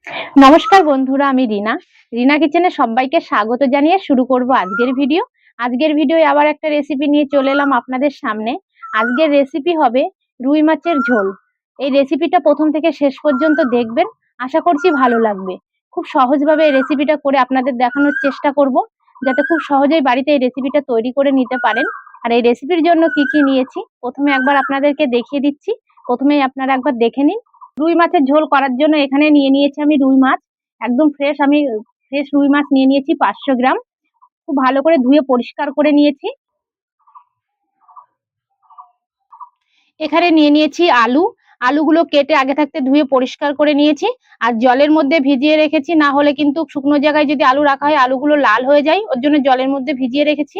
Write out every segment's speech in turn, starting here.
নমস্কার বন্ধুরা, আমি রিনা। রিনা কিচেনে সবাইকে স্বাগত জানিয়ে শুরু করব আজকের ভিডিও। আজকের ভিডিও আবার একটা রেসিপি নিয়ে চলে এলাম আপনাদের সামনে। আজকের রেসিপি হবে রুই মাছের ঝোল। এই রেসিপিটা প্রথম থেকে শেষ পর্যন্ত দেখবেন, আশা করছি ভালো লাগবে। খুব সহজভাবে এই রেসিপিটা করে আপনাদের দেখানোর চেষ্টা করব, যাতে খুব সহজেই বাড়িতে এই রেসিপিটা তৈরি করে নিতে পারেন। আর এই রেসিপির জন্য কি কি নিয়েছি প্রথমে একবার আপনাদেরকে দেখিয়ে দিচ্ছি। প্রথমেই আপনারা একবার দেখে নিন। রুই মাছের ঝোল করার জন্য এখানে নিয়ে নিয়েছি আমি রুই মাছ। একদম ফ্রেশ, আমি ফ্রেশ রুই মাছ নিয়ে নিয়েছি 500 গ্রাম। খুব ভালো করে ধুয়ে পরিষ্কার করে নিয়েছি। এখানে নিয়ে নিয়েছি আলু। আলুগুলো কেটে আগে থাকতে ধুয়ে পরিষ্কার করে নিয়েছি আর জলের মধ্যে ভিজিয়ে রেখেছি, না হলে কিন্তু শুকনো জায়গায় যদি আলু রাখা হয় আলুগুলো লাল হয়ে যায়, ওর জন্য জলের মধ্যে ভিজিয়ে রেখেছি।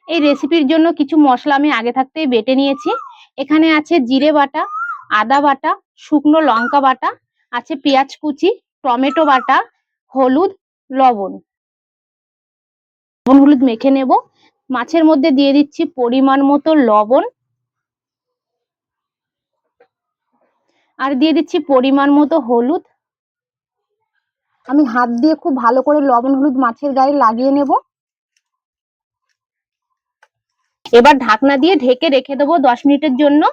এই রেসিপির জন্য কিছু মশলা আমি আগে থাকতেই বেটে নিয়েছি। এখানে আছে জিরে বাটা, আদা বাটা, শুকনো লঙ্কা বাটা, আছে পেঁয়াজ কুচি, টমেটো বাটা, হলুদ, লবণ। লবণ হলুদ মেখে নেব। মাছের মধ্যে দিয়ে দিচ্ছি পরিমাণ মতো লবণ, আর দিয়ে দিচ্ছি পরিমাণ মতো হলুদ। আমি হাত দিয়ে খুব ভালো করে লবণ হলুদ মাছের গায়ে লাগিয়ে নেব। এবার ঢাকনা দিয়ে ঢেকে রেখে দেবো 10 মিনিটের জন্য।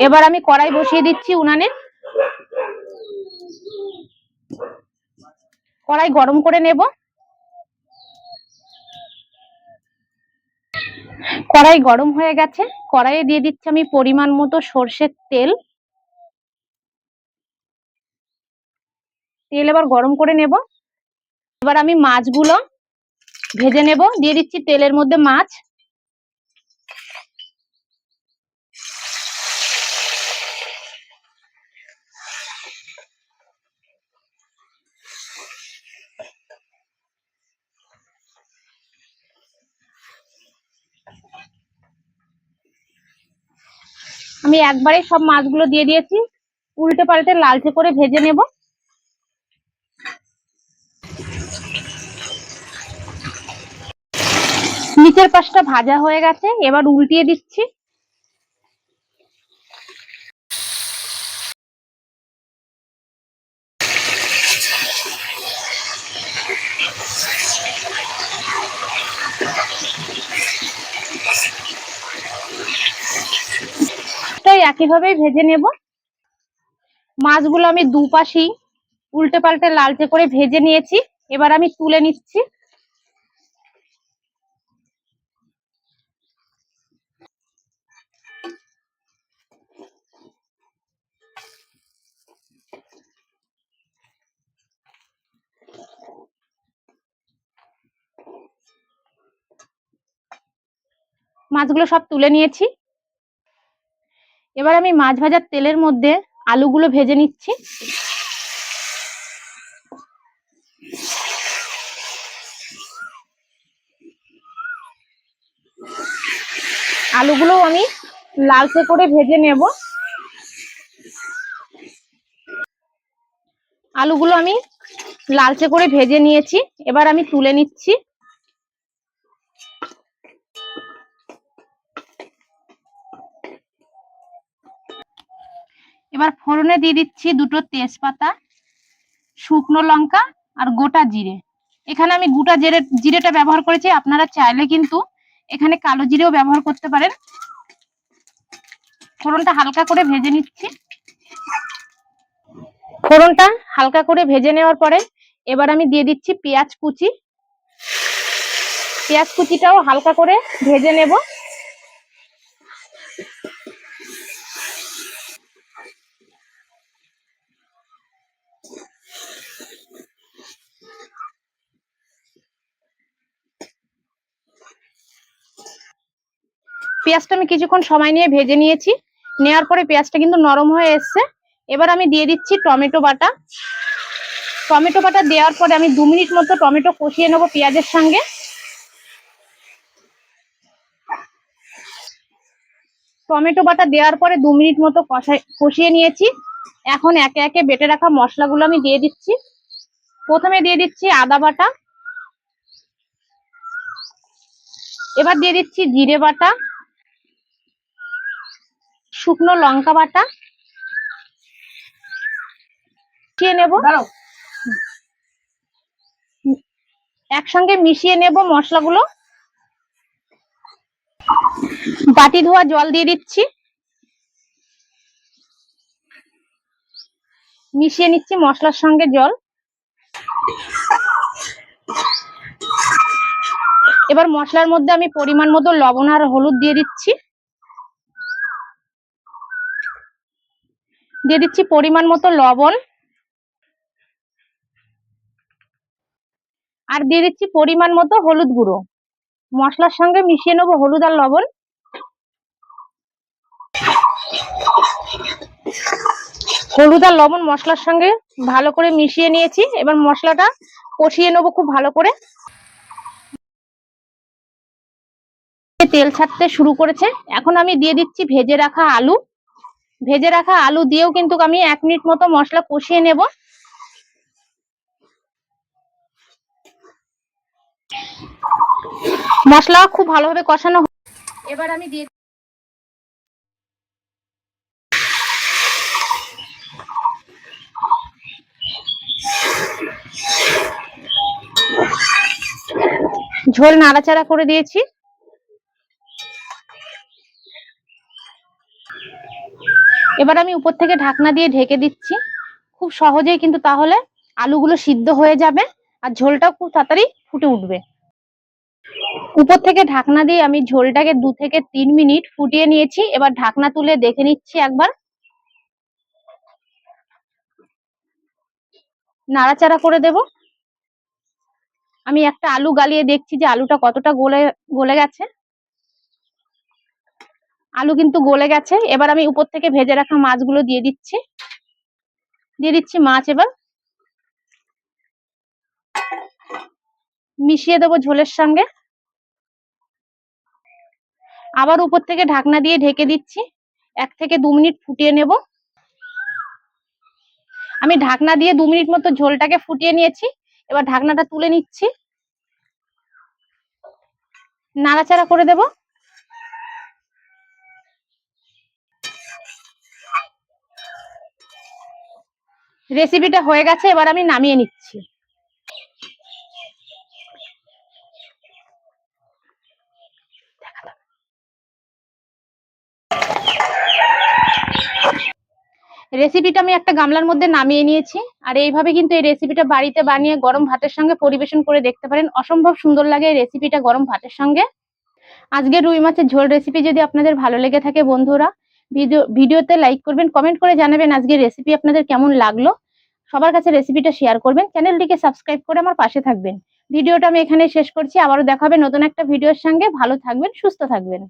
এবার আমি কড়াই বসিয়ে দিচ্ছি উনানে। কড়াই গরম করে নেব। কড়াই গরম হয়ে গেছে, কড়াইয়ে দিয়ে দিচ্ছি আমি পরিমাণ মতো সর্ষের তেল। তেল এবার গরম করে নেব। এবার আমি মাছগুলো ভেজে নেব। দিয়ে দিচ্ছি তেলের মধ্যে মাছ। আমি একবারে সব মাছগুলো দিয়ে দিয়েছি, উল্টে পাল্টে লালচে করে ভেজে নেব। নিচের পাশটা ভাজা হয়ে গেছে, এবার উল্টিয়ে দিচ্ছি। একইভাবেই ভেজে নেব। মাছগুলো আমি দুপাশেই উল্টে পাল্টে লালচে করে ভেজে নিয়েছি। এবার আমি তুলে নিচ্ছি। মাছগুলো সব তুলে নিয়েছি। এবার আমি মাছ ভাজার তেলের মধ্যে আলুগুলো ভেজে নিচ্ছি। আলুগুলো আমি লালচে করে ভেজে নেব। আলুগুলো আমি লালচে করে ভেজে নিয়েছি, এবার আমি তুলে নিচ্ছি। এবার ফোড়নে দিয়ে দিচ্ছি দুটো তেজপাতা, শুকনো লঙ্কা আর গোটা জিরে। এখানে আমি গোটা জিরেটা ব্যবহার করেছি, আপনারা চাইলে কিন্তু এখানে কালো জিরেও ব্যবহার করতে পারেন। ফোড়নটা হালকা করে ভেজে নিচ্ছি। ফোড়নটা হালকা করে ভেজে নেওয়ার পরে এবার আমি দিয়ে দিচ্ছি পেঁয়াজ কুচি। পেঁয়াজ কুচিটাও হালকা করে ভেজে নেব। পেঁয়াজটা আমি কিছুক্ষণ সময় নিয়ে ভেজে নিয়েছি। নেওয়ার পরে পেঁয়াজটা কিন্তু নরম হয়ে এসছে। এবার আমি দিয়ে দিচ্ছি টমেটো বাটা। টমেটো বাটা দেওয়ার পরে আমি 2 মিনিট মতো টমেটো কষিয়ে নেবো পেঁয়াজের সঙ্গে। টমেটো বাটা দেওয়ার পরে 2 মিনিট মতো কষিয়ে নিয়েছি। এখন একে একে বেটে রাখা মশলাগুলো আমি দিয়ে দিচ্ছি। প্রথমে দিয়ে দিচ্ছি আদা বাটা, এবার দিয়ে দিচ্ছি জিরে বাটা, শুকনো লঙ্কা বাটা মিশিয়ে নেব। একসঙ্গে মিশিয়ে নেব মশলাগুলো। বাটি ধোয়া জল দিয়ে দিচ্ছি, মিশিয়ে নিচ্ছি মশলার সঙ্গে জল। এবার মশলার মধ্যে আমি পরিমাণ মতো লবণ আর হলুদ দিয়ে দিচ্ছি, পরিমাণ মতো লবণ, আর দিয়ে দিচ্ছি পরিমাণ মতো হলুদ গুঁড়ো। মশলার সঙ্গে মিশিয়ে নেবো হলুদ আর লবণ। হলুদ আর লবণ মশলার সঙ্গে ভালো করে মিশিয়ে নিয়েছি। এবার মশলাটা কষিয়ে নেবো খুব ভালো করে। তেল ছাড়তে শুরু করেছে। এখন আমি দিয়ে দিচ্ছি ভেজে রাখা আলু। ভেজে রাখা আলু দিয়েও কিন্তু আমি 1 মিনিট মতো মশলা কষিয়ে নেব। মশলা খুব ভালোভাবে কষানো। এবার আমি দিয়ে ঝোল নাড়াচাড়া করে দিয়েছি। এবার আমি উপর থেকে ঢাকনা দিয়ে ঢেকে দিচ্ছি। খুব সহজেই কিন্তু তাহলে আলুগুলো সিদ্ধ হয়ে যাবে আর ঝোলটাও খুব তাড়াতাড়ি ফুটে উঠবে। উপর থেকে ঢাকনা দিয়ে আমি ঝোলটাকে 2 থেকে 3 মিনিট ফুটিয়ে নিয়েছি। এবার ঢাকনা তুলে দেখে নিচ্ছি একবার, নাড়াচাড়া করে দেব। আমি একটা আলু গালিয়ে দেখছি যে আলুটা কতটা গলে গেছে। আলু কিন্তু গলে গেছে। এবার আমি উপর থেকে ভেজে রাখা মাছগুলো দিয়ে দিচ্ছি, মাছ। এবার মিশিয়ে দেবো ঝোলের সঙ্গে। আবার উপর থেকে ঢাকনা দিয়ে ঢেকে দিচ্ছি। 1 থেকে 2 মিনিট ফুটিয়ে নেব। আমি ঢাকনা দিয়ে 2 মিনিট মতো ঝোলটাকে ফুটিয়ে নিয়েছি। এবার ঢাকনাটা তুলে নিচ্ছি, নাড়াচাড়া করে দেব। রেসিপিটা হয়ে গেছে। এবার আমি নামিয়ে নিচ্ছি। রেসিপিটা আমি একটা গামলার মধ্যে নামিয়ে নিয়েছি। আর এইভাবে কিন্তু এই রেসিপিটা বাড়িতে বানিয়ে গরম ভাতের সঙ্গে পরিবেশন করে দেখতে পারেন। অসম্ভব সুন্দর লাগে এই রেসিপিটা গরম ভাতের সঙ্গে। আজকে রুই মাছের ঝোল রেসিপি যদি আপনাদের ভালো লেগে থাকে বন্ধুরা, ভিডিওতে লাইক করবেন, কমেন্ট করে জানাবেন আজকের রেসিপি আপনাদের কেমন লাগলো। সবার কাছে রেসিপিটা শেয়ার করবেন, চ্যানেলটিকে সাবস্ক্রাইব করে আমার পাশে থাকবেন। ভিডিওটা আমি এখানে শেষ করছি। আবারও দেখা হবে নতুন একটা ভিডিওর সঙ্গে। ভালো থাকবেন, সুস্থ থাকবেন।